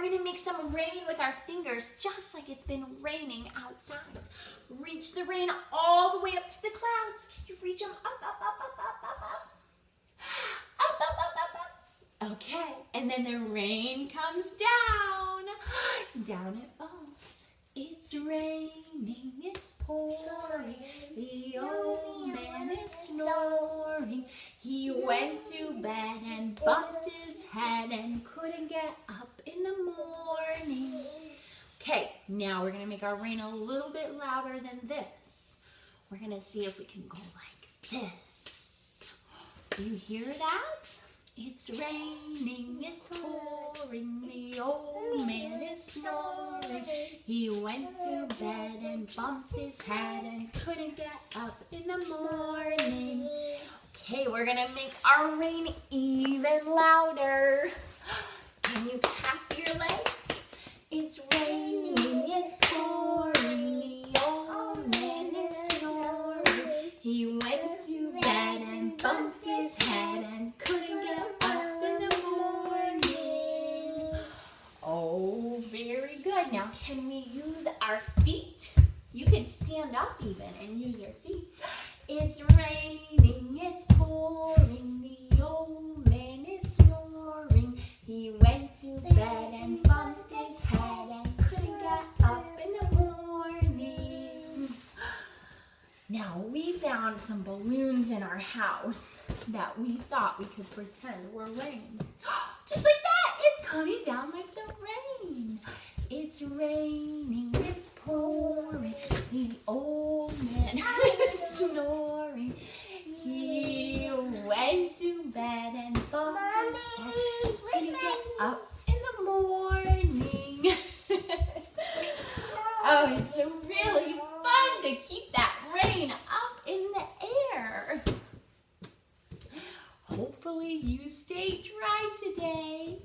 we're gonna make some rain with our fingers, just like it's been raining outside. Reach the rain all the way up to the clouds. Can you reach them up, up, up, up, up, up, up? Up, up, up, up, up. Okay, and then the rain comes down. Down it falls. It's raining, it's pouring. The old man is snoring. He went to bed and bumped his head and couldn't get up in the morning. Okay, now we're gonna make our rain a little bit louder than this. We're gonna see if we can go like this. Do you hear that? It's raining, it's pouring, the old man is snoring. He went to bed and bumped his head and couldn't get up in the morning. Okay, we're gonna make our rain even louder. Can you tap your legs? It's raining, it's pouring, the old man is snoring. He went to bed and bumped his head and couldn't get up in the morning. Oh, very good. Now can we use our feet? You can stand up even and use your feet. It's raining, it's pouring, the old man is snoring. He went to bed and bumped his head and couldn't get up in the morning. Now we found some balloons in our house that we thought we could pretend were rain. Just like that, it's coming down like the rain. It's raining, it's pouring, the old man is snoring. He went to bed and bumped his head and get up in the morning. Oh, it's really fun to keep that rain up in the air. Hopefully you stay dry today.